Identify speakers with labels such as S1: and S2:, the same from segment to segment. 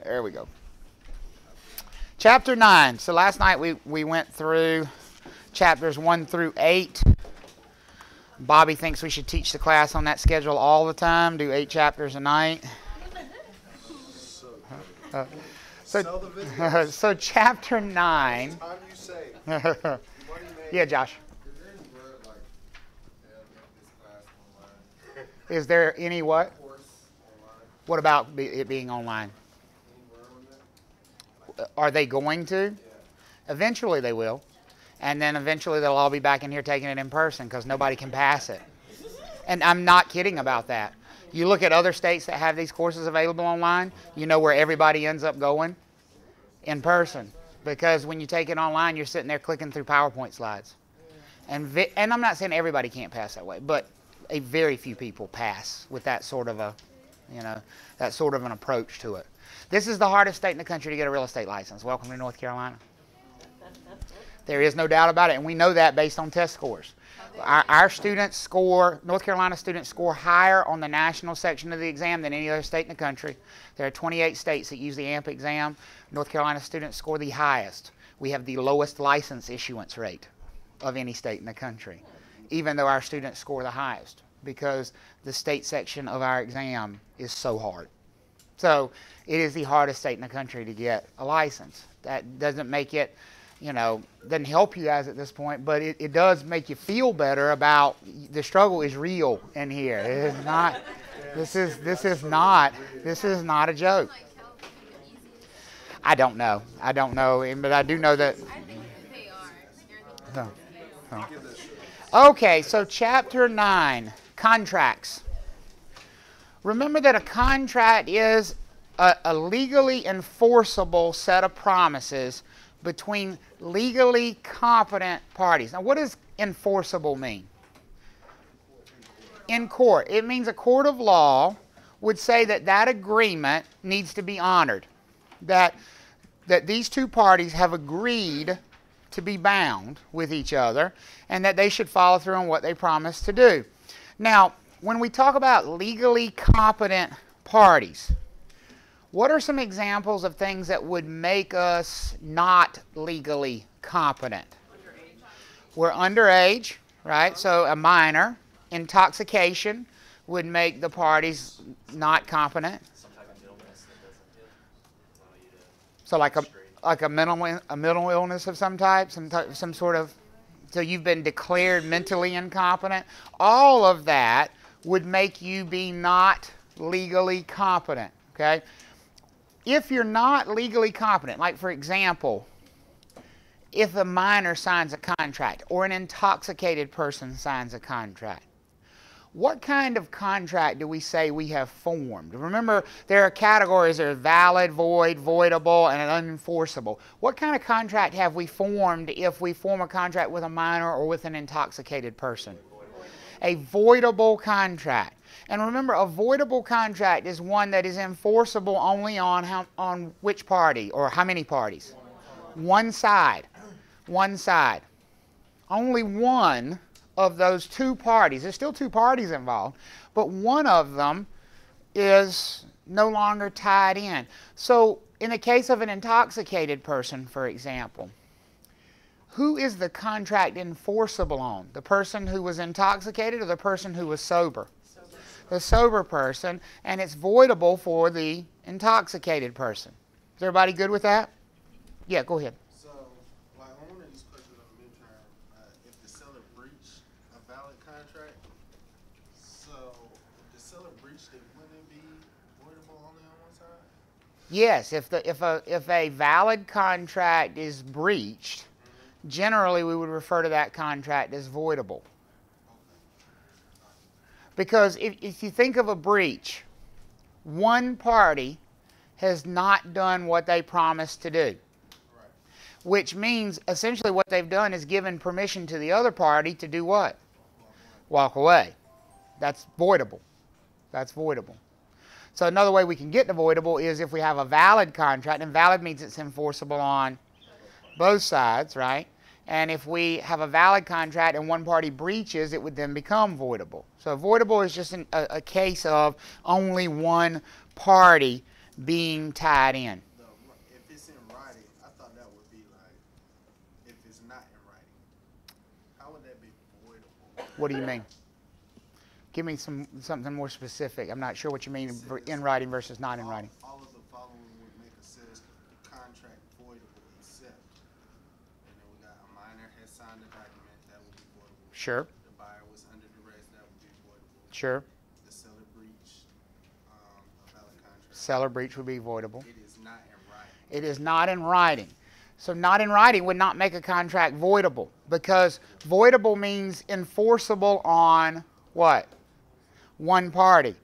S1: There we go. Chapter 9. So last night we went through chapters 1 through 8. Bobby thinks we should teach the class on that schedule all the time, do 8 chapters a night. So chapter 9. Yeah, Josh. Is there any what? What about it being online? Are they going to? Eventually they will. And then eventually they'll all be back in here taking it in person because nobody can pass it. And I'm not kidding about that. You look at other states that have these courses available online, you know where everybody ends up going? In person. Because when you take it online, you're sitting there clicking through PowerPoint slides. And I'm not saying everybody can't pass that way, but a very few people pass with that sort of a, that sort of an approach to it. This is the hardest state in the country to get a real estate license. Welcome to North Carolina. There is no doubt about it, and we know that based on test scores. Our students score, North Carolina students score higher on the national section of the exam than any other state in the country. There are 28 states that use the AMP exam. North Carolina students score the highest. We have the lowest license issuance rate of any state in the country, even though our students score the highest, because the state section of our exam is so hard. So it is the hardest state in the country to get a license. That doesn't make it, doesn't help you guys at this point, but it does make you feel better about the struggle is real in here. It is not, this is not a joke. I don't know, but I do know that. Okay, so chapter 9, contracts. Remember that a contract is a legally enforceable set of promises between legally competent parties. Now, what does enforceable mean? In court. It means a court of law would say that that agreement needs to be honored, that these two parties have agreed to be bound with each other, and that they should follow through on what they promised to do. Now, when we talk about legally competent parties, what are some examples of things that would make us not legally competent? We're underage, right? So a minor. Intoxication would make the parties not competent. So like a mental illness of some type, some sort of, so you've been declared mentally incompetent. All of that would make you be not legally competent, okay? If you're not legally competent, like for example, if a minor signs a contract or an intoxicated person signs a contract, what kind of contract do we say we have formed? Remember, there are categories. There are valid, void, voidable, and unenforceable. What kind of contract have we formed if we form a contract with a minor or with an intoxicated person? A voidable contract. And remember, a voidable contract is one that is enforceable only on which party or how many parties? One side. One side. Only one of those two parties. There's still two parties involved, but one of them is no longer tied in. So in the case of an intoxicated person, for example, who is the contract enforceable on? The person who was intoxicated or the person who was sober? The sober person, and it's voidable for the intoxicated person. Is everybody good with that? Yeah, go ahead.
S2: So, like on one of these questions on the midterm, if the seller breached a valid contract, so if the seller breached it, wouldn't it be voidable only on one side?
S1: Yes, if a valid contract is breached, generally we would refer to that contract as voidable. Because if you think of a breach, one party has not done what they promised to do. Right. Which means essentially what they've done is given permission to the other party to do what? Walk away. That's voidable. That's voidable. So another way we can get to voidable is if we have a valid contract, and valid means it's enforceable on both sides, right? And if we have a valid contract and one party breaches, it would then become voidable. So voidable is just a case of only one party being tied in.
S2: If it's in writing, I thought that would be like, if it's not in writing, how would that be voidable?
S1: What do you mean? Give me something more specific. I'm not sure what you mean in writing versus not in writing.
S2: All of the following would make a sales contract voidable except, and then we got a minor has signed a document, that would be voidable.
S1: Sure.
S2: The buyer was under duress, that would be voidable.
S1: Sure.
S2: The seller breached a valid contract.
S1: Seller breach would be voidable.
S2: It is not in writing.
S1: It is not in writing. So not in writing would not make a contract voidable, because voidable means enforceable on what? One party.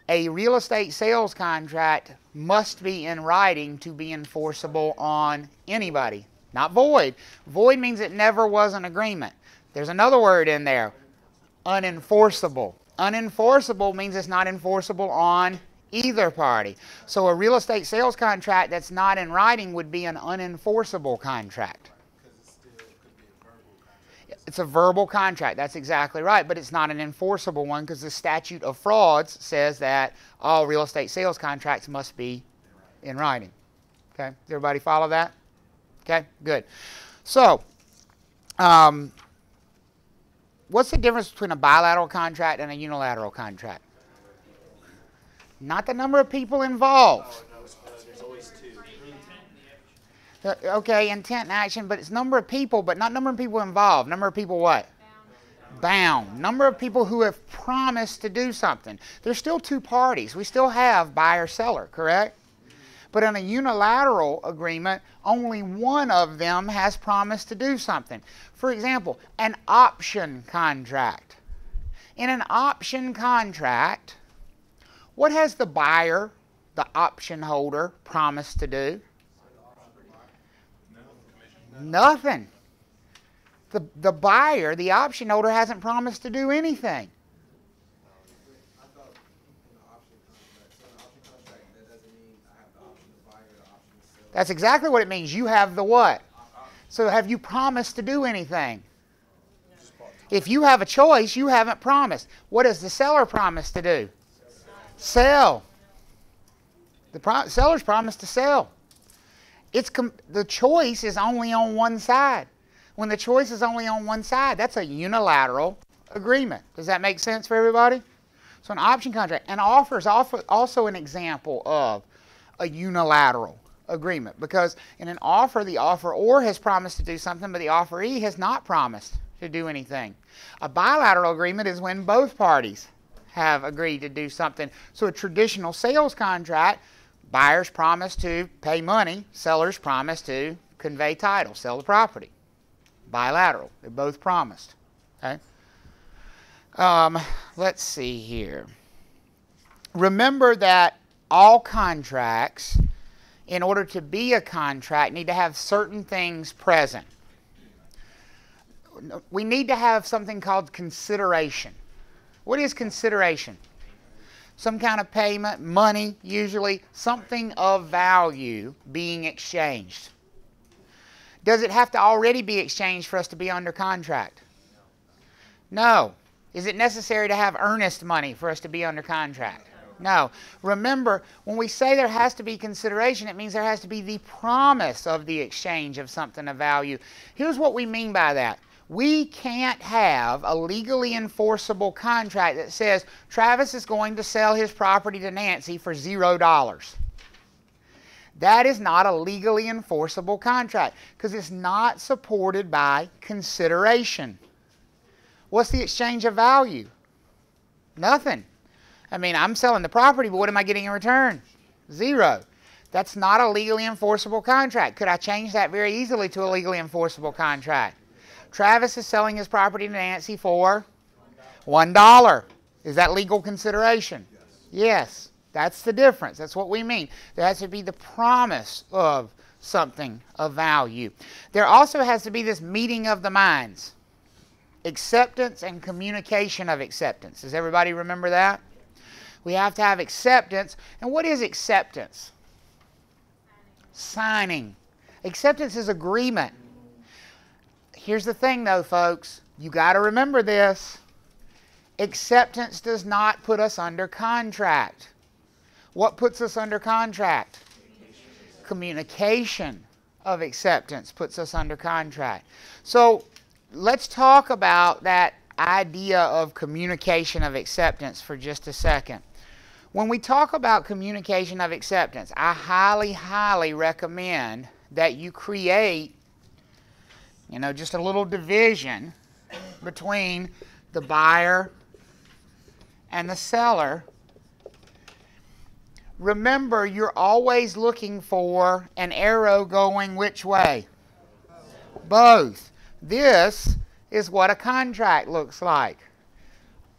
S1: A real estate sales contract must be in writing to be enforceable on anybody, not void. Void means it never was an agreement. There's another word in there, unenforceable. Unenforceable means it's not enforceable on either party. So a real estate sales contract that's not in writing would be an unenforceable contract. It's a verbal contract. That's exactly right, but it's not an enforceable one, because the Statute of Frauds says that all real estate sales contracts must be in writing. Okay, does everybody follow that? Okay, good. So, what's the difference between a bilateral contract and a unilateral contract? Not the number of people involved.
S2: There's always two.
S1: Okay, intent and action, but it's number of people, but not number of people involved. Number of people what? Bound. Number of people who have promised to do something. There's still two parties. We still have buyer-seller, correct? But in a unilateral agreement, only one of them has promised to do something. For example, an option contract. In an option contract, what has the buyer, the option holder, promised to do? Nothing. The buyer, the option holder, hasn't promised to do anything.
S2: I thought in an option contract, that doesn't mean I have the option to buy or the option to sell.
S1: That's exactly what it means. You have the what? So have you promised to do anything? If you have a choice, you haven't promised. What does the seller promise to do? Sell. The seller's promised to sell. The choice is only on one side. When the choice is only on one side, that's a unilateral agreement. Does that make sense for everybody? So an option contract. An offer is also an example of a unilateral agreement, because in an offer, the offeror has promised to do something, but the offeree has not promised to do anything. A bilateral agreement is when both parties have agreed to do something. So a traditional sales contract, buyers promise to pay money, sellers promise to convey title, sell the property. Bilateral, they both promised. Okay. Let's see here. Remember that all contracts, in order to be a contract, need to have certain things present. We need to have something called consideration. What is consideration? Some kind of payment, money, usually something of value being exchanged. Does it have to already be exchanged for us to be under contract? No. Is it necessary to have earnest money for us to be under contract? No. Remember, when we say there has to be consideration, it means there has to be the promise of the exchange of something of value. Here's what we mean by that. We can't have a legally enforceable contract that says Travis is going to sell his property to Nancy for $0. That is not a legally enforceable contract, because it's not supported by consideration. What's the exchange of value? Nothing. I mean, I'm selling the property, but what am I getting in return? $0. That's not a legally enforceable contract. Could I change that very easily to a legally enforceable contract? Travis is selling his property to Nancy for $1. Is that legal consideration? Yes. That's the difference. That's what we mean. There has to be the promise of something of value. There also has to be this meeting of the minds. Acceptance and communication of acceptance. Does everybody remember that? We have to have acceptance. And what is acceptance? Signing. Acceptance is agreement. Here's the thing though, folks. You got to remember this. Acceptance does not put us under contract. What puts us under contract? Communication of acceptance puts us under contract. So let's talk about that idea of communication of acceptance for just a second. When we talk about communication of acceptance, I highly, highly recommend that you create, just a little division between the buyer and the seller. Remember, you're always looking for an arrow going which way? Both. This is what a contract looks like.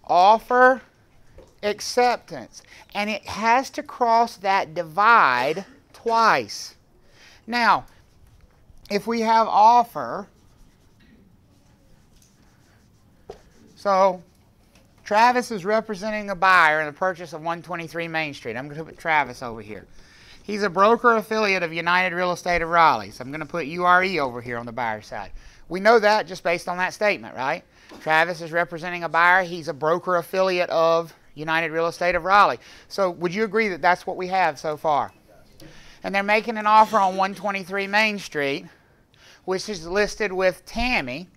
S1: Offer, acceptance. And it has to cross that divide twice. Now, if we have offer, so Travis is representing a buyer in the purchase of 123 Main Street. I'm going to put Travis over here. He's a broker affiliate of United Real Estate of Raleigh. So I'm going to put URE over here on the buyer side. We know that just based on that statement, right? Travis is representing a buyer. He's a broker affiliate of United Real Estate of Raleigh. So would you agree that that's what we have so far? And they're making an offer on 123 Main Street, which is listed with Tammy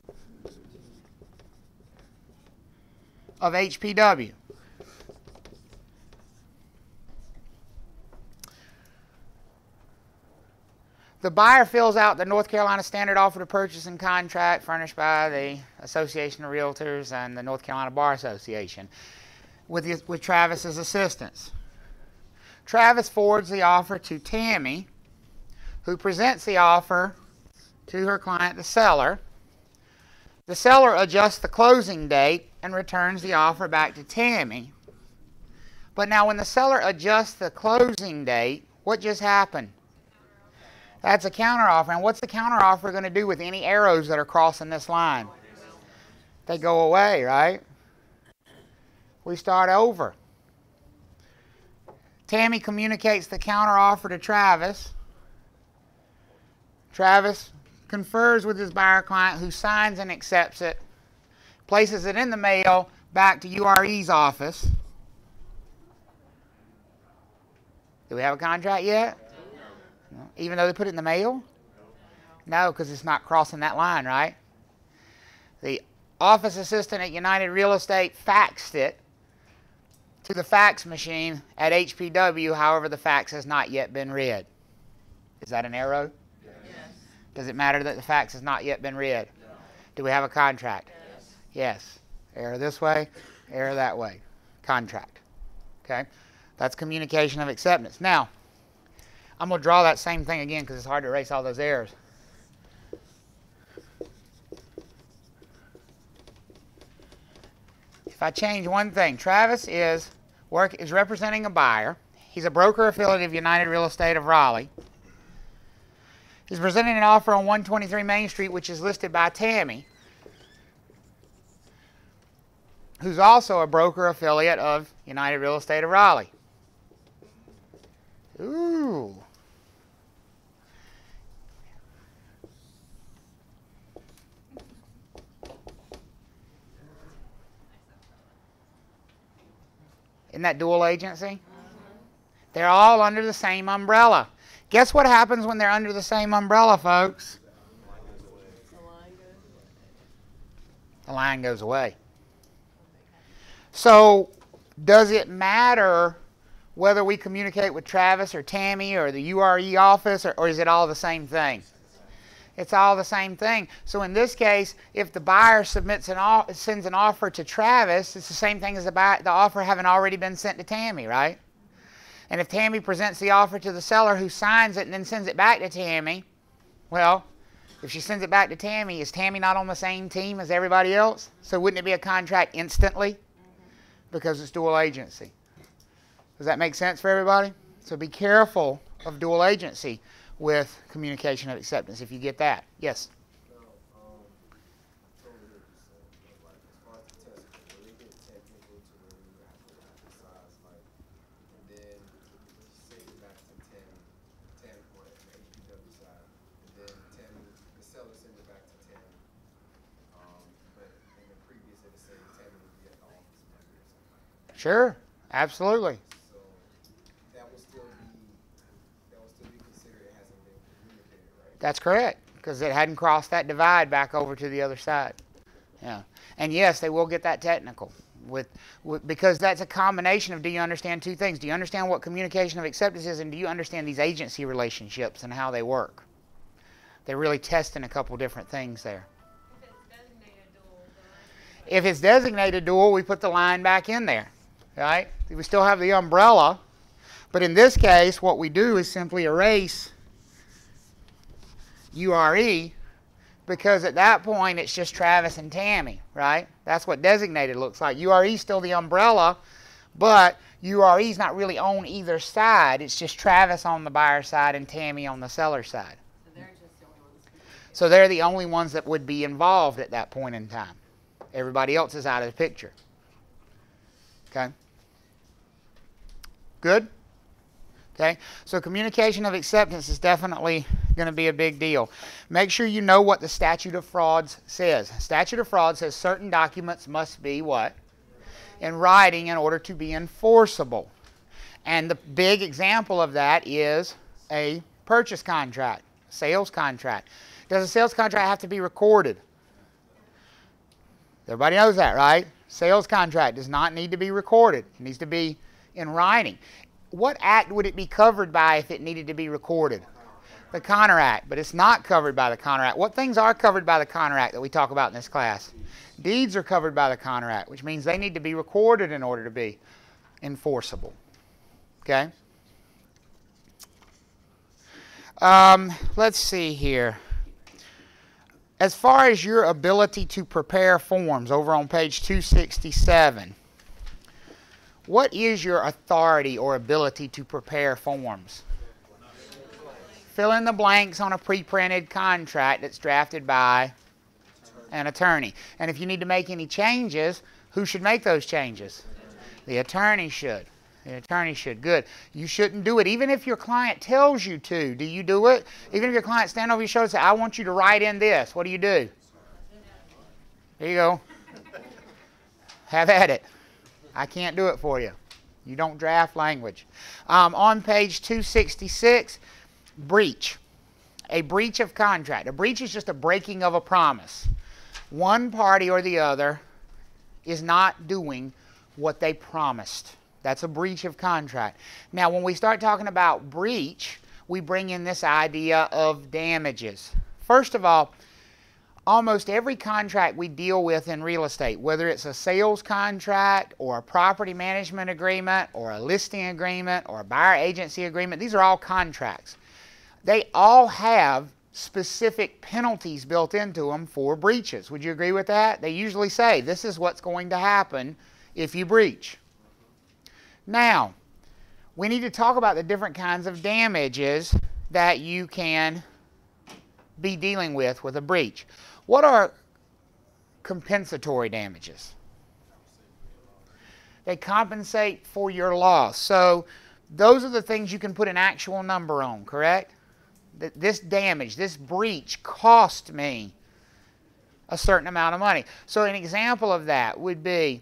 S1: of HPW. The buyer fills out the North Carolina Standard Offer to Purchase and Contract furnished by the Association of Realtors and the North Carolina Bar Association with Travis's assistance. Travis forwards the offer to Tammy, who presents the offer to her client, the seller. The seller adjusts the closing date and returns the offer back to Tammy. But now when the seller adjusts the closing date, what just happened? That's a counteroffer. And what's the counteroffer going to do with any arrows that are crossing this line? They go away, right? We start over. Tammy communicates the counteroffer to Travis. Travis confers with his buyer client, who signs and accepts it, places it in the mail back to URE's office. Do we have a contract yet? No. Even though they put it in the mail? No, because it's not crossing that line, right? The office assistant at United Real Estate faxed it to the fax machine at HPW. However, the fax has not yet been read. Is that an arrow?
S3: Yes.
S1: Does it matter that the fax has not yet been read?
S3: No.
S1: Do we have a contract?
S3: Yes.
S1: Yes. Arrow this way, arrow that way. Contract. Okay? That's communication of acceptance. Now, I'm going to draw that same thing again because it's hard to erase all those errors. If I change one thing, Travis is representing a buyer. He's a broker affiliate of United Real Estate of Raleigh. He's presenting an offer on 123 Main Street, which is listed by Tammy, who's also a broker affiliate of United Real Estate of Raleigh. Ooh. Isn't that dual agency? They're all under the same umbrella. Guess what happens when they're under the same umbrella, folks? The line goes away. So, does it matter whether we communicate with Travis or Tammy or the URE office, or is it all the same thing? It's all the same thing. So in this case, if the buyer sends an offer to Travis, it's the same thing as the offer having already been sent to Tammy, right? And if Tammy presents the offer to the seller, who signs it and then sends it back to Tammy, well, if she sends it back to Tammy, is Tammy not on the same team as everybody else? So wouldn't it be a contract instantly? Because it's dual agency. Does that make sense for everybody? So be careful of dual agency with communication of acceptance, if you get that. Yes?
S2: Now, totally hear what you're saying, but like as far as the testing, will it get technical to where we have to emphasize like, and then send it back to Tammy or the HPW side, and then Tammy, the seller sends it back to Tammy. But in the previous, it said Tammy would be at the office Monday or something like that.
S1: Sure, absolutely.
S2: So that
S1: That's correct, because it hadn't crossed that divide back over to the other side. Yeah. And yes, they will get that technical because that's a combination of, do you understand two things? Do you understand what communication of acceptance is, and do you understand these agency relationships and how they work? They're really testing a couple different things there. If it's designated dual, we put the line back in there, right? We still have the umbrella, but in this case, what we do is simply erase URE, because at that point, it's just Travis and Tammy, right? That's what designated looks like. URE is still the umbrella, but URE is not really on either side. It's just Travis on the buyer side and Tammy on the seller side. So they're the only ones that would be involved at that point in time. Everybody else is out of the picture. Okay? Good? Okay, so communication of acceptance is definitely going to be a big deal. Make sure you know what the Statute of Frauds says. Statute of Frauds says certain documents must be what? In writing in order to be enforceable. And the big example of that is a purchase contract, sales contract. Does a sales contract have to be recorded? Everybody knows that, right? Sales contract does not need to be recorded. It needs to be in writing. What act would it be covered by if it needed to be recorded? The Connor Act, but it's not covered by the Connor Act. What things are covered by the Connor Act that we talk about in this class? Deeds are covered by the Connor Act, which means they need to be recorded in order to be enforceable. Okay? Let's see here. As far as your ability to prepare forms, over on page 267, what is your authority or ability to prepare forms? Fill in the blanks on a pre-printed contract that's drafted by an attorney. And if you need to make any changes, who should make those changes? The attorney should. The attorney should. Good. You shouldn't do it even if your client tells you to. Do you do it? Even if your client stands over your shoulder and says, I want you to write in this. What do? There you go. Have at it. I can't do it for you. You don't draft language. On page 266, breach. A breach of contract. A breach is just a breaking of a promise. One party or the other is not doing what they promised. That's a breach of contract. Now, when we start talking about breach, we bring in this idea of damages. First of all, almost every contract we deal with in real estate, whether it's a sales contract or a property management agreement or a listing agreement or a buyer agency agreement, these are all contracts. They all have specific penalties built into them for breaches. Would you agree with that? They usually say this is what's going to happen if you breach. Now, we need to talk about the different kinds of damages that you can be dealing with a breach. What are compensatory damages? They compensate for your loss. So those are the things you can put an actual number on, correct? This damage, this breach cost me a certain amount of money. So an example of that would be,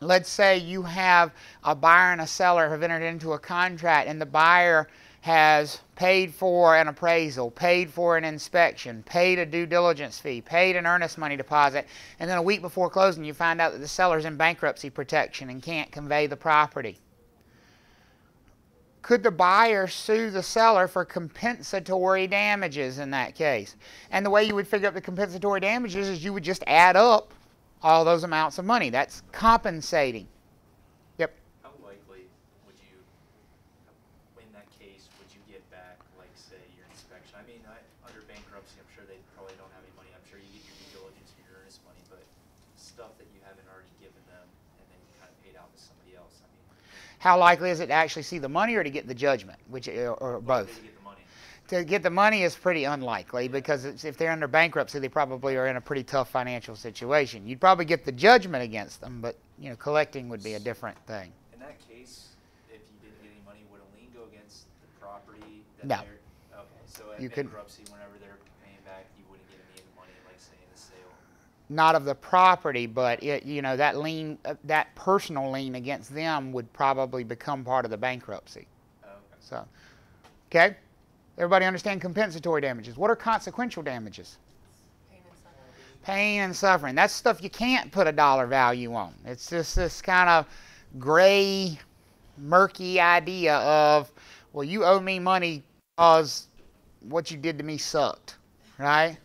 S1: let's say you have a buyer and a seller have entered into a contract, and the buyer has paid for an appraisal, paid for an inspection, paid a due diligence fee, paid an earnest money deposit, and then a week before closing you find out that the seller's in bankruptcy protection and can't convey the property. Could the buyer sue the seller for compensatory damages in that case? And the way you would figure out the compensatory damages is you would just add up all those amounts of money. That's compensating. Yep.
S3: How likely would you, in that case, would you get back, like, say, your inspection? I mean, under bankruptcy, I'm sure they probably don't have any money. I'm sure you get your due diligence or your earnest money, but stuff that you haven't already given them and then you kind of paid out to somebody else. I mean,
S1: how likely is it to actually see the money or to get the judgment, or both?
S3: To get the money.
S1: To get the money is pretty unlikely, because if they're under bankruptcy, they probably are in a pretty tough financial situation. You'd probably get the judgment against them, but collecting would be a different thing.
S3: In that case, if you didn't get any money, would a lien go against the property?
S1: No.
S3: Okay, so at
S1: You
S3: bankruptcy, whenever they're paying back, you wouldn't get any of the money, like, say, in the sale.
S1: Not of the property, but that lien, that personal lien against them would probably become part of the bankruptcy.
S3: Okay.
S1: So, okay. Everybody understand compensatory damages? What are consequential damages? Pain and suffering. That's stuff you can't put a dollar value on. It's just this kind of gray, murky idea of, well, you owe me money because what you did to me sucked, right?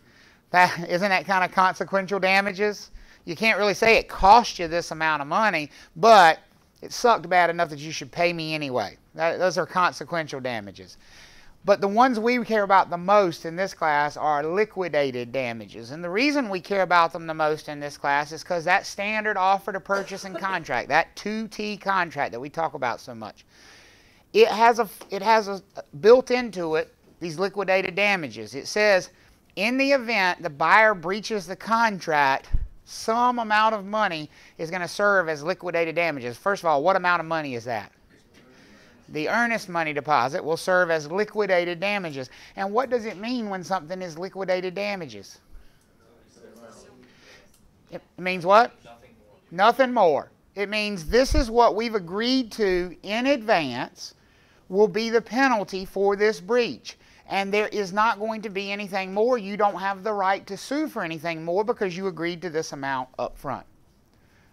S1: Isn't that kind of consequential damages? You can't really say it cost you this amount of money, but it sucked bad enough that you should pay me anyway. Those are consequential damages. But the ones we care about the most in this class are liquidated damages. And the reason we care about them the most in this class is because that standard offer to purchase and contract, that 2T contract that we talk about so much, it has built into it these liquidated damages. It says, in the event the buyer breaches the contract, some amount of money is going to serve as liquidated damages. First of all, what amount of money is that? The earnest money deposit will serve as liquidated damages. And what does it mean when something is liquidated damages? It means what? Nothing more. It means this is what we've agreed to in advance will be the penalty for this breach. And there is not going to be anything more. You don't have the right to sue for anything more because you agreed to this amount up front.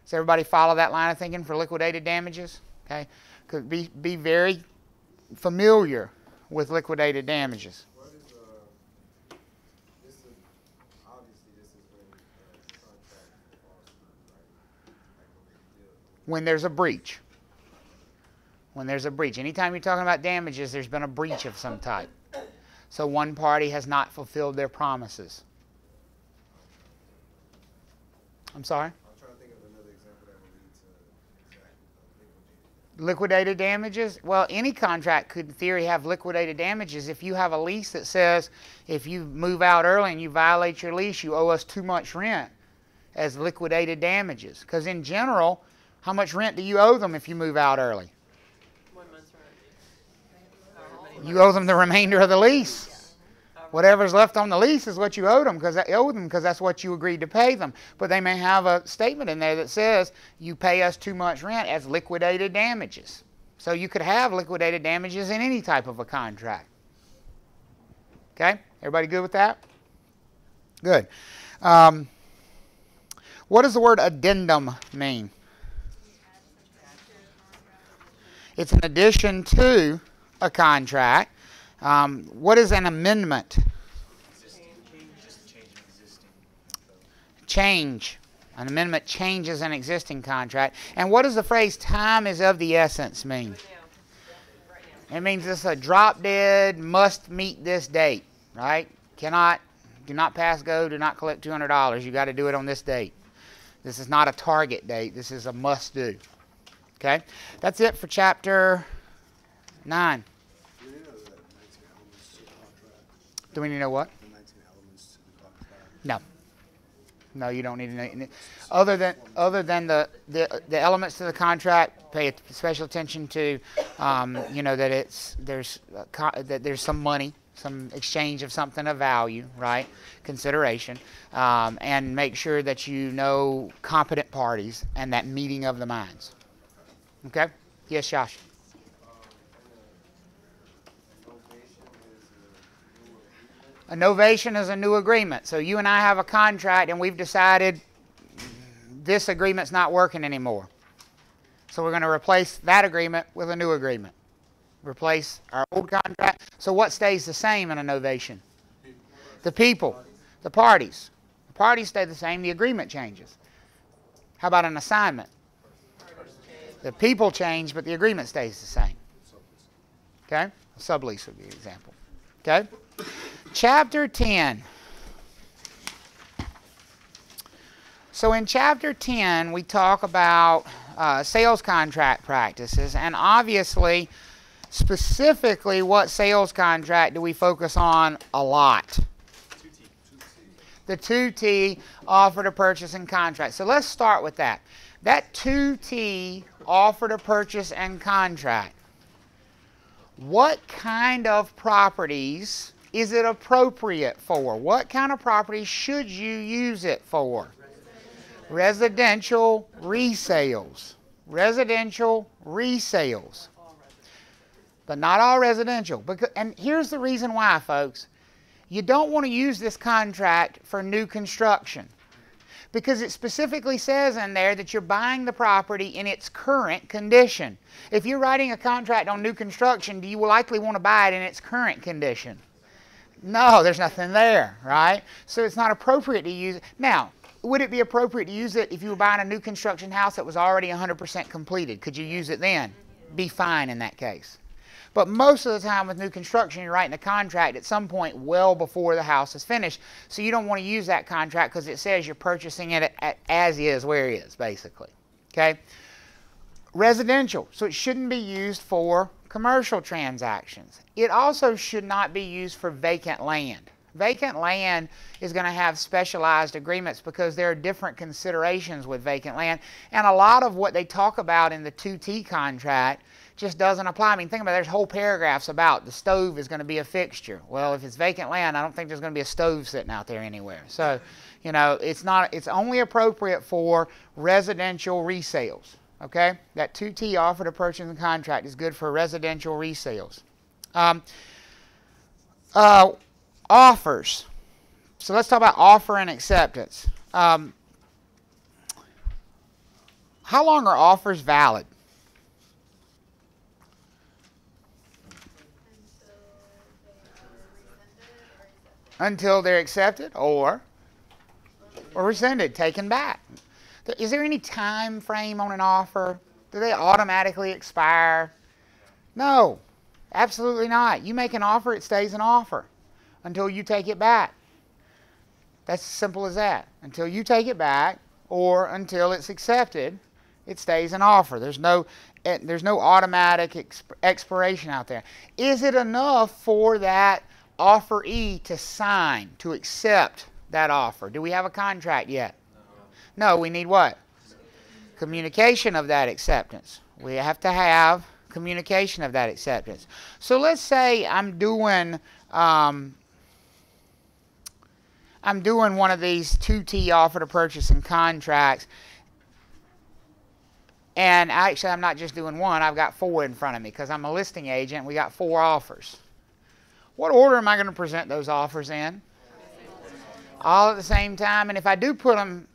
S1: Does everybody follow that line of thinking for liquidated damages? Okay. Could be very familiar with liquidated damages.
S2: What is this is obviously this is when the contract falls through, right? Like
S1: When there's a breach. When there's a breach. Anytime you're talking about damages, there's been a breach of some type. So one party has not fulfilled their promises. I'm sorry?
S2: I'm trying to think of another example that would lead to exactly
S1: Liquidated damages? Well, any contract could in theory have liquidated damages. If you have a lease that says if you move out early and you violate your lease, you owe us too much rent as liquidated damages. Because in general, how much rent do you owe them if you move out early?
S4: 1 month's rent.
S1: You owe them the remainder of the lease. Whatever's left on the lease is what you owe them because that's what you agreed to pay them. But they may have a statement in there that says you pay us too much rent as liquidated damages. So you could have liquidated damages in any type of a contract. Okay? Everybody good with that? Good. What does the word addendum mean? It's an addition to a contract. What is an amendment? Change. An amendment changes an existing contract. And what does the phrase time is of the essence mean? It means it's a drop dead, must meet this date, right? Do not pass go, do not collect $200. You got to do it on this date. This is not a target date. This is a must do. Okay? That's it for chapter 9. Do we need to know what?
S2: The 19 elements to the contract.
S1: No. No, you don't need to know. Other than the elements to the contract, pay special attention to, that there's some money, some exchange of something of value, right? Consideration, and make sure that you know competent parties and that meeting of the minds. Okay? Yes, Josh. A novation is a new agreement. So you and I have a contract and we've decided this agreement's not working anymore. So we're going to replace that agreement with a new agreement. Replace our old contract. So what stays the same in a novation? The people, the parties. The parties stay the same, the agreement changes. How about an assignment? The people change, but the agreement stays the same. Okay? A sublease would be an example. Okay? Chapter 10. So in Chapter 10, we talk about sales contract practices. And obviously, specifically, what sales contract do we focus on a lot?
S3: 2T.
S1: The 2T, offer to purchase and contract. So let's start with that. That 2T, offer to purchase and contract. What kind of properties is it appropriate for? What kind of properties should you use it for? Residential resales. Residential resales. but not all residential. And here's the reason why, folks. You don't want to use this contract for new construction, because it specifically says in there that you're buying the property in its current condition. If you're writing a contract on new construction, do you likely want to buy it in its current condition? No, there's nothing there, right? So it's not appropriate to use it. Now, would it be appropriate to use it if you were buying a new construction house that was already 100% completed? Could you use it then? Be fine in that case. But most of the time with new construction, you're writing a contract at some point well before the house is finished. So you don't want to use that contract because it says you're purchasing it as is, where it is, basically. Okay? Residential. So it shouldn't be used for commercial transactions. It also should not be used for vacant land. Vacant land is going to have specialized agreements because there are different considerations with vacant land. And a lot of what they talk about in the 2T contract just doesn't apply. I mean, think about it. There's whole paragraphs about the stove is going to be a fixture. Well, if it's vacant land, I don't think there's going to be a stove sitting out there anywhere. So, you know, it's only appropriate for residential resales. Okay? That 2T offer to purchase and contract is good for residential resales. Offers. So let's talk about offer and acceptance. How long are offers valid? Until they're accepted or rescinded, taken back. Is there any time frame on an offer? Do they automatically expire? No, absolutely not. You make an offer, it stays an offer until you take it back. That's as simple as that. Until you take it back or until it's accepted, it stays an offer. There's no automatic expiration out there. Is it enough for that offeree to sign, to accept that offer? Do we have a contract yet? No, we need what? Communication of that acceptance. We have to have communication of that acceptance. So let's say I'm doing one of these 2T offer to purchase and contracts, and actually I'm not just doing one, I've got 4 in front of me because I'm a listing agent. We got 4 offers. What order am I going to present those offers in? All at the same time. And if I do put them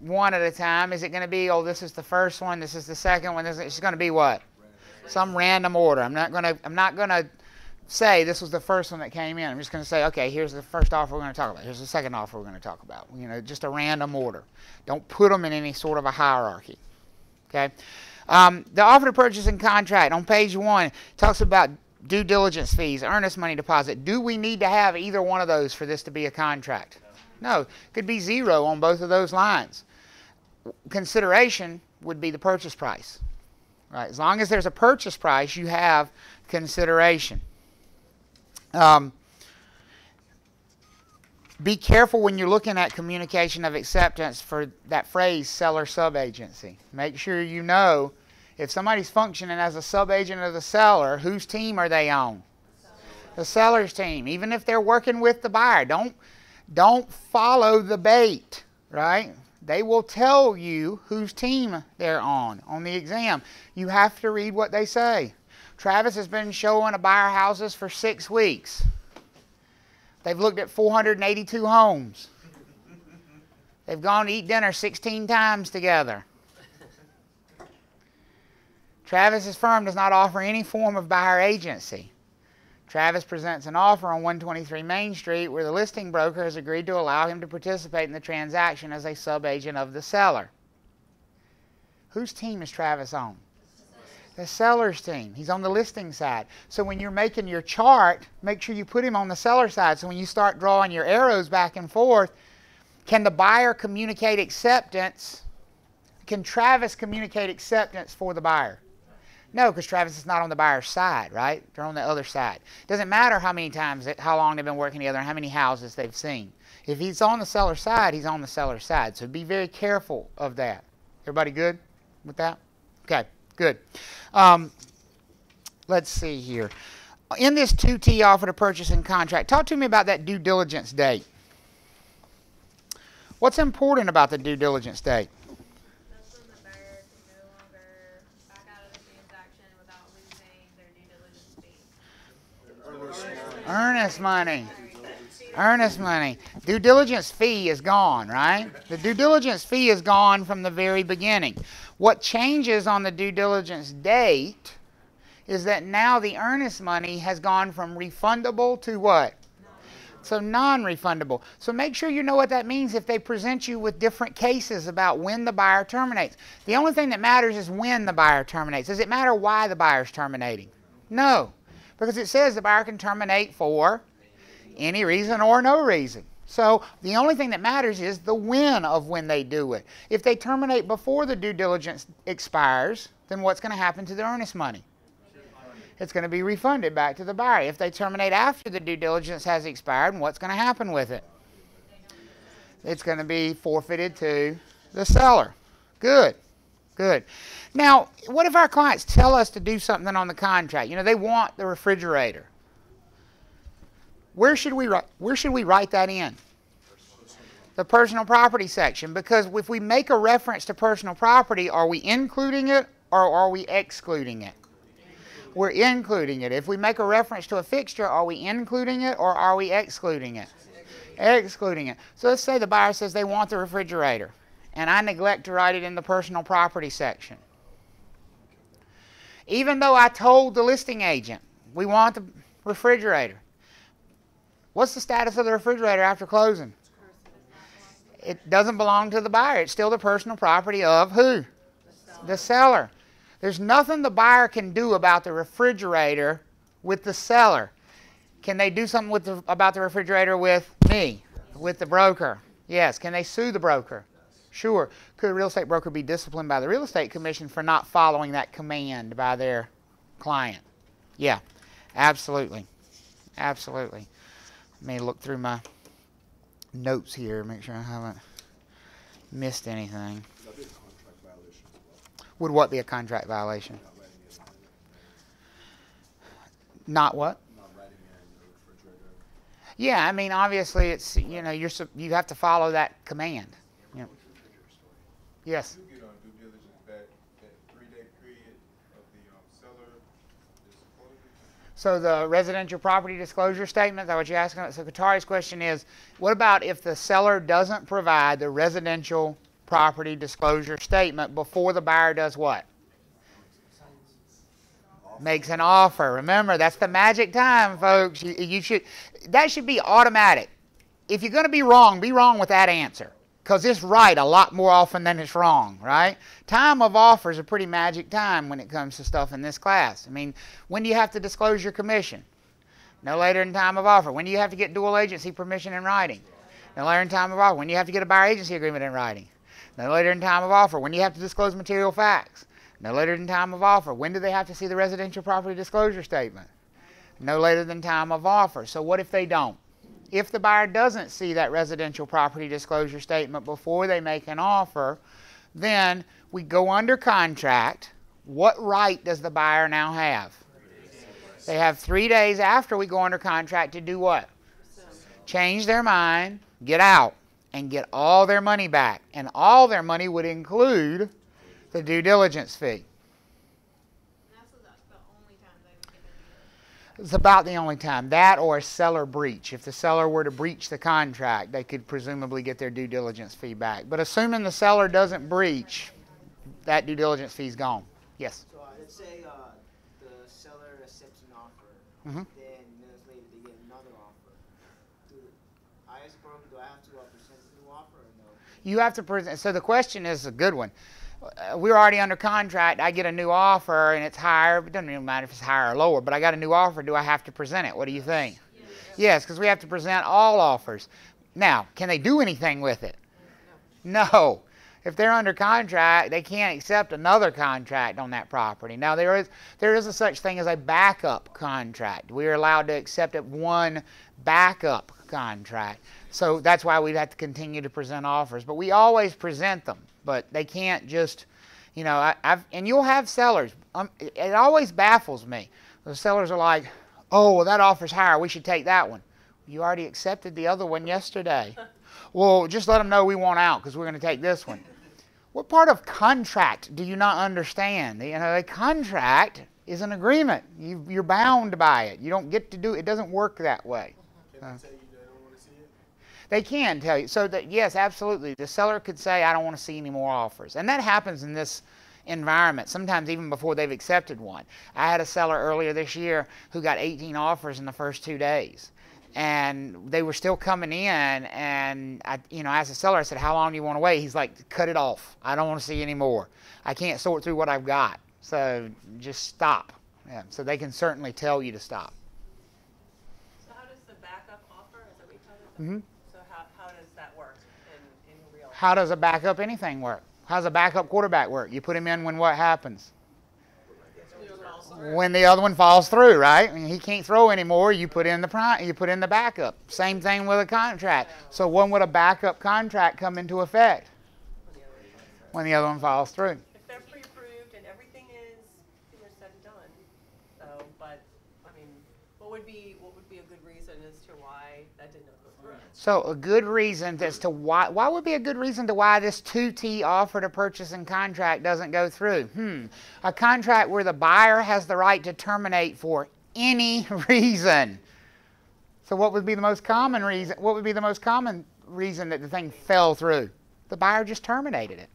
S1: one at a time, is it going to be, oh, this is the first one, this is the second one, it's going to be what? Some random order. I'm not going to say this was the first one that came in. I'm just going to say, okay, here's the first offer we're going to talk about. Here's the second offer we're going to talk about. You know, just a random order. Don't put them in any sort of a hierarchy. Okay. The offer to purchase and contract on page 1 talks about due diligence fees, earnest money deposit. Do we need to have either one of those for this to be a contract? No. Could be 0 on both of those lines. Consideration would be the purchase price. Right? As long as there's a purchase price, you have consideration. Be careful when you're looking at communication of acceptance for that phrase, seller subagency. Make sure you know if somebody's functioning as a subagent of the seller, whose team are they on? The seller's team. Even if they're working with the buyer, don't follow the bait, right? They will tell you whose team they're on the exam. You have to read what they say. Travis has been showing a buyer houses for 6 weeks. They've looked at 482 homes. They've gone to eat dinner 16 times together. Travis's firm does not offer any form of buyer agency. Travis presents an offer on 123 Main Street where the listing broker has agreed to allow him to participate in the transaction as a subagent of the seller. Whose team is Travis on? The seller's team. He's on the listing side. So when you're making your chart, make sure you put him on the seller side. So when you start drawing your arrows back and forth, can the buyer communicate acceptance? Can Travis communicate acceptance for the buyer? No, because Travis is not on the buyer's side, right? They're on the other side. Doesn't matter how many times, how long they've been working together, and how many houses they've seen. If he's on the seller's side, he's on the seller's side. So be very careful of that. Everybody good with that? Okay, good. Let's see here. In this 2T offer to purchase and contract, talk to me about that due diligence date. What's important about the due diligence date?
S4: That's when the buyer can no longer back out of the transaction without losing their due diligence fee.
S1: Earnest money. Earnest money. Due diligence fee is gone, right? The due diligence fee is gone from the very beginning. What changes on the due diligence date is that now the earnest money has gone from refundable to what? So non-refundable. So make sure you know what that means if they present you with different cases about when the buyer terminates. The only thing that matters is when the buyer terminates. Does it matter why the buyer's terminating? No, because it says the buyer can terminate for any reason or no reason. So the only thing that matters is the when of when they do it. If they terminate before the due diligence expires, then what's going to happen to the earnest money? It's going to be refunded back to the buyer. If they terminate after the due diligence has expired, what's going to happen with it? It's going to be forfeited to the seller. Good. Good. Now, what if our clients tell us to do something on the contract? You know, they want the refrigerator. Where should we write that in? The personal property section. Because if we make a reference to personal property, are we including it or are we excluding it? We're including it. If we make a reference to a fixture, are we including it or are we excluding it? Excluding it. So let's say the buyer says they want the refrigerator, and I neglect to write it in the personal property section. Even though I told the listing agent we want the refrigerator, what's the status of the refrigerator after closing? It doesn't belong to the buyer. It's still the personal property of who? The seller. There's nothing the buyer can do about the refrigerator with the seller. Can they do something with about the refrigerator with me, with the broker? Yes. Can they sue the broker? Sure. Could a real estate broker be disciplined by the real estate commission for not following that command by their client? Yeah, absolutely. Absolutely. Let me look through my notes here, make sure I haven't missed anything. Would what be a contract violation? Not what?
S2: Not writing in the refrigerator.
S1: Yeah, I mean, obviously, it's, you know, you have to follow that command. Yeah. Yes.
S2: You get on due diligence back that 3-day period of the seller disclosure.
S1: So the residential property disclosure statement, is that what you're asking? So Katari's question is, what about if the seller doesn't provide the residential property disclosure statement before the buyer does what? Makes an offer. Remember, that's the magic time, folks. That should be automatic. If you're going to be wrong with that answer, because it's right a lot more often than it's wrong, right? Time of offer is a pretty magic time when it comes to stuff in this class. I mean, when do you have to disclose your commission? No later than time of offer. When do you have to get dual agency permission in writing? No later than time of offer. When do you have to get a buyer agency agreement in writing? No later than time of offer. When do you have to disclose material facts? No later than time of offer. When do they have to see the residential property disclosure statement? No later than time of offer. So what if they don't? If the buyer doesn't see that residential property disclosure statement before they make an offer, then we go under contract. What right does the buyer now have? They have 3 days after we go under contract to do what? Change their mind, get out, and get all their money back. And all their money would include the due diligence fee. It's about the only time. That or a seller breach. If the seller were to breach the contract, they could presumably get their due diligence fee back. But assuming the seller doesn't breach, that due diligence fee is gone. Yes?
S4: So let's say the seller accepts an offer,
S1: Mm-hmm.
S4: then minutes later they get another offer. I as a broker, do I have to present the new offer or no?
S1: You have to present. So the question is a good one. We're already under contract. I get a new offer and it's higher. It doesn't really matter if it's higher or lower, but I got a new offer. Do I have to present it? What do you think? Yes, because we have to present all offers. Now, can they do anything with it? No. If they're under contract, they can't accept another contract on that property. Now, there is a such thing as a backup contract. We are allowed to accept one backup contract. So that's why we'd have to continue to present offers. But we always present them. But they can't just, you know, and you'll have sellers. It always baffles me. The sellers are like, oh, well, that offer's higher. We should take that one. You already accepted the other one yesterday. Well, just let them know we want out because we're going to take this one. What part of contract do you not understand? You know, a contract is an agreement. You're bound by it. You don't get to do it. It doesn't work that way.
S2: Can they tell you they don't want to see it?
S1: They can tell you. So that, yes, absolutely. The seller could say, I don't want to see any more offers. And that happens in this environment, sometimes even before they've accepted one. I had a seller earlier this year who got 18 offers in the first 2 days. And they were still coming in, and I asked the seller, I said, how long do you want to wait? He's like, cut it off. I don't want to see any more. I can't sort through what I've got. So just stop. Yeah, so they can certainly tell you to stop.
S5: So how does the backup offer, is that what you call it?
S1: Mm-hmm.
S5: So how does that work in real life?
S1: How does a backup anything work? How does a backup quarterback work? You put him in when what happens? When the other one falls through, right? I mean, he can't throw anymore. You put in the backup. Same thing with a contract. So when would a backup contract come into effect? When the other one falls through.
S5: If they're pre-approved and everything is said and done, so, but I mean, what would be a good reason as to why that did not go through?
S1: So a good reason as to why would be a good reason to why this 2T offer to purchase and contract doesn't go through? A contract where the buyer has the right to terminate for any reason. So what would be the most common reason? What would be the most common reason that the thing fell through? The buyer just terminated it.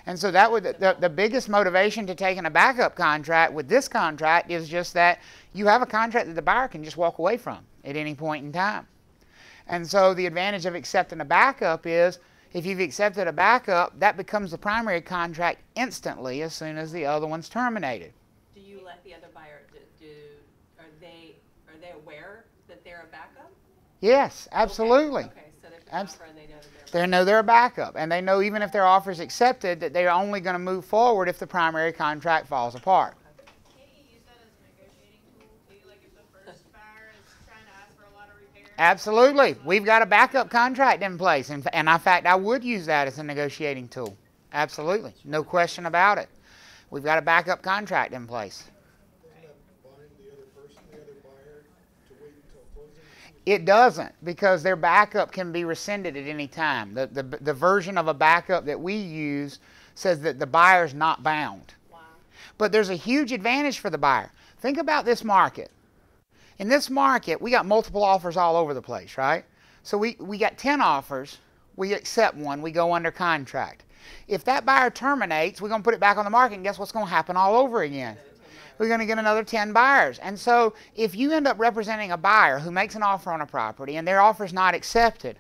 S1: And so that would the biggest motivation to taking a backup contract with this contract is just that you have a contract that the buyer can just walk away from at any point in time. And so the advantage of accepting a backup is if you've accepted a backup, that becomes the primary contract instantly as soon as the other one's terminated.
S5: Do you let the other buyer are they aware that they're a backup?
S1: Yes, absolutely.
S5: Okay, so they put an offer and they know that
S1: They know they're a backup, and they know even if their offer is accepted that they're only going to move forward if the primary contract falls apart.
S6: Can't you use that as a negotiating tool too? Like if the first buyer is trying to ask for a lot of repairs?
S1: Absolutely. We've got a backup contract in place, and in fact, I would use that as a negotiating tool. Absolutely. No question about it. We've got a backup contract in place. It doesn't, because their backup can be rescinded at any time. The version of a backup that we use says that the buyer's not bound.
S5: Wow.
S1: But there's a huge advantage for the buyer. Think about this market. In this market, we got multiple offers all over the place, right? So we got 10 offers, we accept one, we go under contract. If that buyer terminates, we're going to put it back on the market, and guess what's going to happen all over again? We're going to get another 10 buyers. And so if you end up representing a buyer who makes an offer on a property and their offer is not accepted,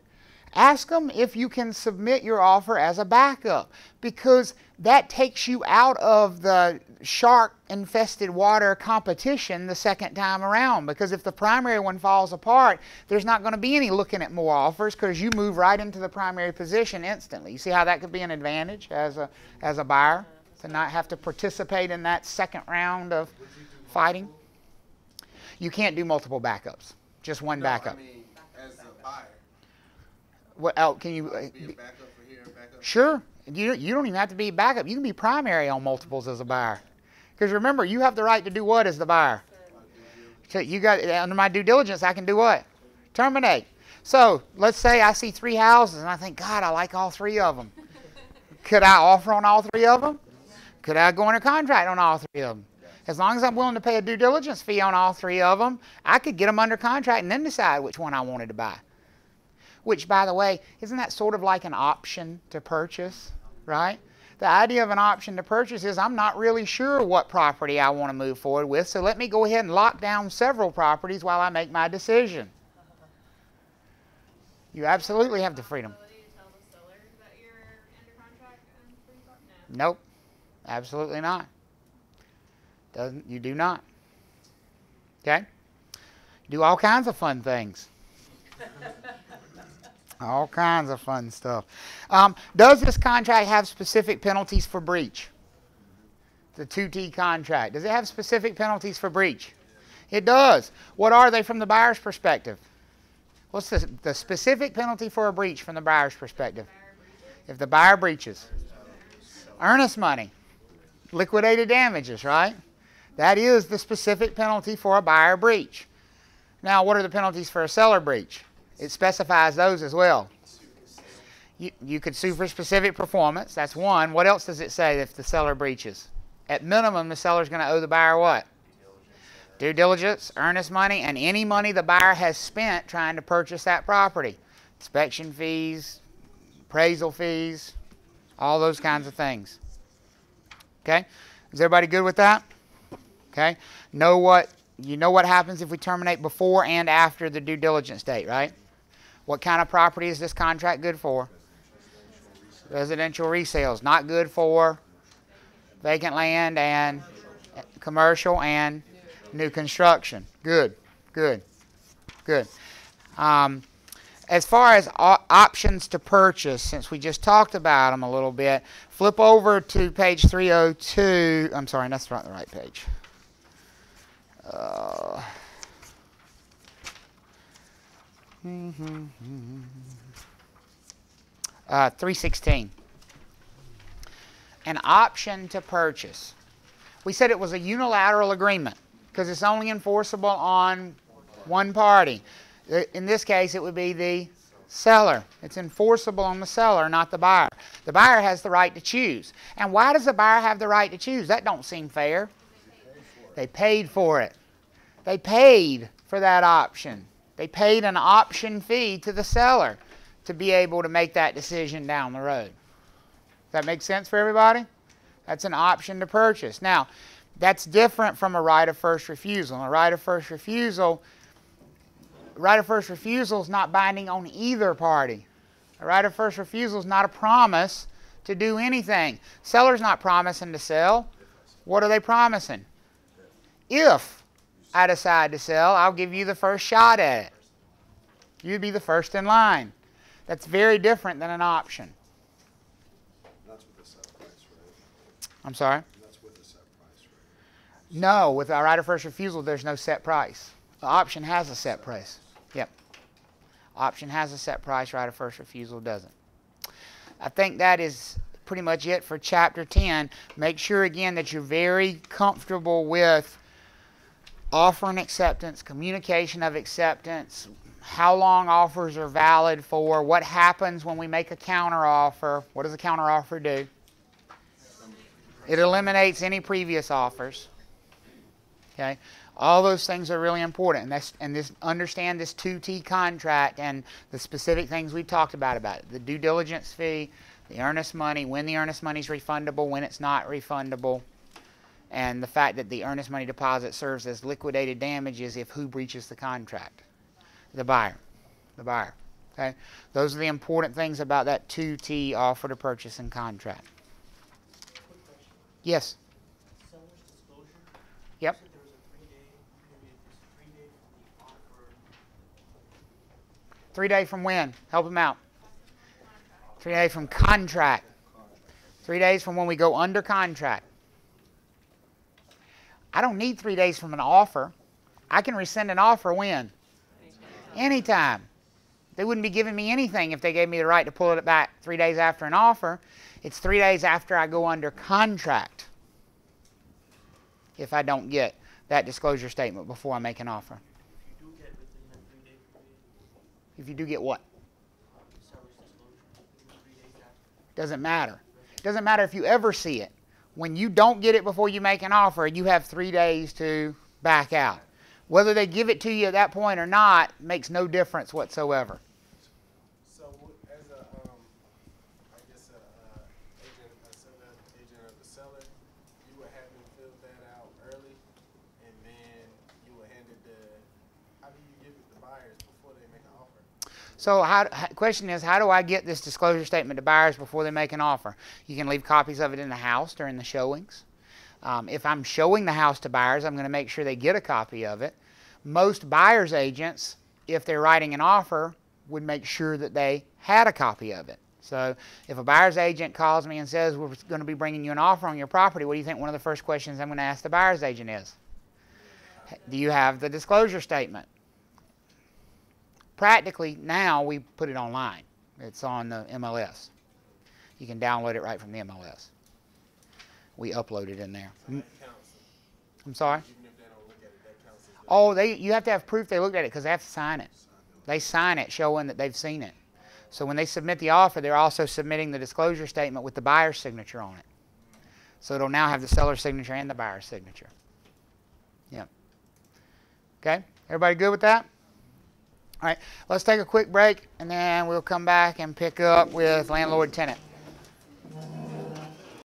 S1: ask them if you can submit your offer as a backup, because that takes you out of the shark-infested water competition the second time around. Because if the primary one falls apart, there's not going to be any looking at more offers because you move right into the primary position instantly. You see how that could be an advantage as a buyer? To not have to participate in that second round of fighting. You can't do multiple backups. Just one backup.
S2: I mean, as a buyer.
S1: What else can you?
S2: Be a backup for here, backup.
S1: Sure. You don't even have to be backup. You can be primary on multiples as a buyer. Because remember, you have the right to do what as the buyer? So you got under my due diligence, I can do what? Terminate. So let's say I see 3 houses and I think, God, I like all 3 of them. Could I offer on all 3 of them? Could I go under contract on all 3 of them? As long as I'm willing to pay a due diligence fee on all 3 of them, I could get them under contract and then decide which one I wanted to buy. Which, by the way, isn't that sort of like an option to purchase, right? The idea of an option to purchase is I'm not really sure what property I want to move forward with, so let me go ahead and lock down several properties while I make my decision. You absolutely have the freedom.
S6: Tell the seller that you're under contract and free fuck?
S1: Nope. Absolutely not. You do not. Okay? Do all kinds of fun things. All kinds of fun stuff. Does this contract have specific penalties for breach? The 2T contract. Does it have specific penalties for breach? It does. What are they from the buyer's perspective? What's the specific penalty for a breach from the buyer's perspective? If the buyer breaches. Earnest money. Liquidated damages, right? That is the specific penalty for a buyer breach. Now, what are the penalties for a seller breach? It specifies those as well. You could sue for specific performance. That's one. What else does it say if the seller breaches? At minimum, the seller's going to owe the buyer what? Due diligence, earnest money, and any money the buyer has spent trying to purchase that property. Inspection fees, appraisal fees, all those kinds of things. Okay? Is everybody good with that? Okay? You know what happens if we terminate before and after the due diligence date, right? What kind of property is this contract good for? Residential resales. Not good for vacant land and commercial and new construction. Good, good, good. As far as options to purchase, since we just talked about them a little bit, flip over to page 302. I'm sorry, that's not the right page. 316. An option to purchase. We said it was a unilateral agreement because it's only enforceable on one party. In this case, it would be the seller. It's enforceable on the seller, not the buyer. The buyer has the right to choose. And why does the buyer have the right to choose? That don't seem fair. They paid for it. They paid for that option. They paid an option fee to the seller to be able to make that decision down the road. Does that make sense for everybody? That's an option to purchase. Now, that's different from a right of first refusal. A right of first refusal is not binding on either party. A right of first refusal is not a promise to do anything. Seller's not promising to sell. What are they promising? If I decide to sell, I'll give you the first shot at it. You'd be the first in line. That's very different than an option.
S7: That's with a set price, right?
S1: I'm sorry?
S7: That's with a set price, right?
S1: No, with a right of first refusal, there's no set price. The option has a set price. Yep. Option has a set price, right of first refusal doesn't. I think that is pretty much it for Chapter 10. Make sure, again, that you're very comfortable with offer and acceptance, communication of acceptance, how long offers are valid for, what happens when we make a counteroffer. What does a counteroffer do? It eliminates any previous offers. Okay? All those things are really important. Understand this 2T contract and the specific things we've talked about it. The due diligence fee, the earnest money, when the earnest money is refundable, when it's not refundable, and the fact that the earnest money deposit serves as liquidated damages if who breaches the contract? The buyer. The buyer. Okay? Those are the important things about that 2T offer to purchase and contract. Yes?
S4: Seller's disclosure.
S1: Yep.
S4: You said there was a 3-day period. Is 3 days from the offer?
S1: 3 days from when? Help him out. 3 days from contract. 3 days from when we go under contract. I don't need 3 days from an offer. I can rescind an offer when? Anytime. They wouldn't be giving me anything if they gave me the right to pull it back 3 days after an offer. It's 3 days after I go under contract if I don't get that disclosure statement before I make an offer.
S4: If you do get within that 3-day period,
S1: If you do get what?
S4: seller's disclosure within 3 days after.
S1: Doesn't matter. Doesn't matter if you ever see it. When you don't get it before you make an offer, you have 3 days to back out. Whether they give it to you at that point or not makes no difference whatsoever.
S2: So, as a, I guess a seller agent of the seller, you would have them fill that out early, and then you would hand it to. How do you give it to buyers before they make an offer?
S1: So, question is, how do I get this disclosure statement to buyers before they make an offer? You can leave copies of it in the house during the showings. If I'm showing the house to buyers, I'm going to make sure they get a copy of it. Most buyers' agents, if they're writing an offer, would make sure that they had a copy of it. So if a buyer's agent calls me and says, we're going to be bringing you an offer on your property, what do you think one of the first questions I'm going to ask the buyer's agent is? Do you have the disclosure statement? Practically, now we put it online. It's on the MLS. You can download it right from the MLS. We upload it in there. I'm sorry?
S2: Even if they don't look at it, that counts as
S1: Oh, you have to have proof they looked at it because they have to sign it. They sign it showing that they've seen it. So when they submit the offer, they're also submitting the disclosure statement with the buyer's signature on it. So it'll now have the seller's signature and the buyer's signature. Yep. Okay, everybody good with that? All right, let's take a quick break, and then we'll come back and pick up with landlord-tenant.